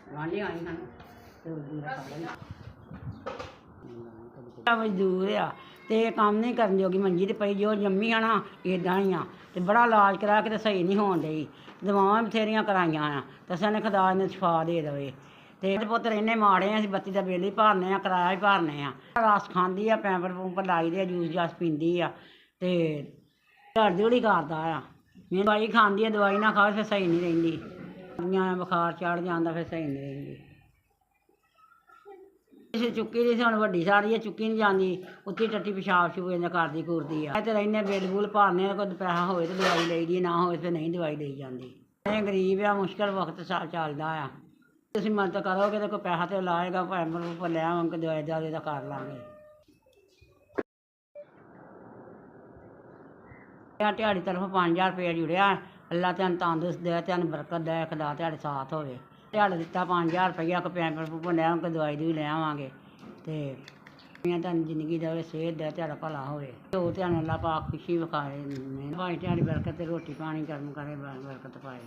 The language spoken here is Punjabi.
ਵਾਂਢੇ ਆਈ ਹਨ ਤੇ ਮੇਰਾ ਖਾ ਲਈ ਮਜ਼ਦੂਰ ਆ ਤੇ ਇਹ ਕੰਮ ਨਹੀਂ ਕਰਨ ਜੋਗੀ, ਮੰਜੀ ਤੇ ਪਈ ਜੋ ਜੰਮੀ ਆ ਨਾ ਇੱਦਾਂ ਹੀ ਆ। ਤੇ ਬੜਾ ਇਲਾਜ ਕਰਾ ਕੇ ਤੇ ਸਹੀ ਨਹੀਂ ਹੋਣ ਡਈ, ਦਵਾਵਾਂ ਬਥੇਰੀਆਂ ਕਰਾਈਆਂ ਆ ਤੇ ਸਾਨੂੰ ਖੁਦਾ ਨੇ ਸ਼ਿਫਾ ਦੇ ਦੇਵੇ। ਤੇ ਇਹਦੇ ਪੁੱਤਰ ਇੰਨੇ ਮਾੜੇ ਆ, ਅਸੀਂ ਬੱਤੀ ਦਾ ਬਿੱਲ ਹੀ ਭਰਨੇ ਆ, ਕਿਰਾਇਆ ਵੀ ਭਰਨੇ ਆ। ਰਸ ਖਾਂਦੀ ਆ, ਪੈਂਪਰ ਪੂੰਪਰ ਲਾਈ ਦੇ ਆ, ਜੂਸ ਜਾਸ ਪੀਂਦੀ ਆ ਤੇ ਝੜ ਝੂੜੀ ਕਰਦਾ ਆ। ਮੈਂ ਦਵਾਈ ਖਾਂਦੀ ਆ, ਦਵਾਈ ਨਾ ਖਾਵੇ ਫਿਰ ਸਹੀ ਨਹੀਂ ਰਹਿੰਦੀ, ਬੁਖਾਰ ਚੜ ਜਾਂਦਾ ਫਿਰ ਸਹੀ ਨਹੀਂ ਰਹਿੰਦੀ। ਕਿਸੇ ਚੁੱਕੀ ਦੀ ਹੁਣ ਵੱਡੀ ਸਾਰੀ ਆ, ਚੁੱਕੀ ਨਹੀਂ ਜਾਂਦੀ, ਉੱਤੀ ਟੱਟੀ ਪਿਸ਼ਾਬ ਸ਼ੂਬ ਇਹਨਾਂ ਕਰਦੀ ਕੁਰਦੀ ਆ। ਤੇ ਰਹਿੰਦੇ ਬਿੱਲ ਬੁੱਲ ਭਰਨੇ ਆ, ਕੋਈ ਪੈਸਾ ਹੋਵੇ ਤਾਂ ਦਵਾਈ ਲਈ ਦੀ, ਨਾ ਹੋਵੇ ਫਿਰ ਨਹੀਂ ਦਵਾਈ ਲਈ ਜਾਂਦੀ। ਇਹ ਗਰੀਬ ਆ, ਮੁਸ਼ਕਿਲ ਵਕਤ ਚੱਲਦਾ ਆ। ਤੁਸੀਂ ਮਦਦ ਕਰੋਗੇ ਤਾਂ ਕੋਈ ਪੈਸਾ ਤੇ ਲਾਏਗਾ, ਪੈਂਪਰ ਪੂੰਪਰ ਲੈ ਆਵਾਂਗੇ, ਦਵਾਈ ਦਾਵੇ ਦਾ ਕਰ ਲਾਂਗੇ। ਦਿਹਾੜੀ ਤਰਫੋਂ 5000 ਰੁਪਇਆ ਜੁੜਿਆ। ਅੱਲਾ ਤੈਨੂੰ ਤੰਦਰੁਸਤ ਦੇ, ਤੈਨੂੰ ਬਰਕਤ ਦੇ, ਖੁਦਾ ਤੁਹਾਡੇ ਸਾਥ ਹੋਵੇ। ਦਿਹਾੜੀ ਦਿੱਤਾ 5000 ਰੁਪਇਆ, ਕੋਈ ਪੈਂਪਰ ਪੂੰਪਰ ਲੈ ਆਵਾਂਗੇ, ਦਵਾਈ ਦੂਈ ਲੈ ਆਵਾਂਗੇ। ਤੇ ਤੁਹਾਨੂੰ ਜ਼ਿੰਦਗੀ ਦੇਵੇ, ਸਿਹਤ ਦੇ, ਤੁਹਾਡਾ ਭਲਾ ਹੋਵੇ। ਉਹ ਤੁਹਾਨੂੰ ਅੱਲਾ ਪਾਕ ਖੁਸ਼ੀ ਵਿਖਾਏ, ਭਾਈ ਤੁਹਾਡੀ ਬਰਕਤ ਤੇ ਰੋਟੀ ਪਾਣੀ ਕਰਮ ਕਰੇ, ਬਰਕਤ ਪਾਏ।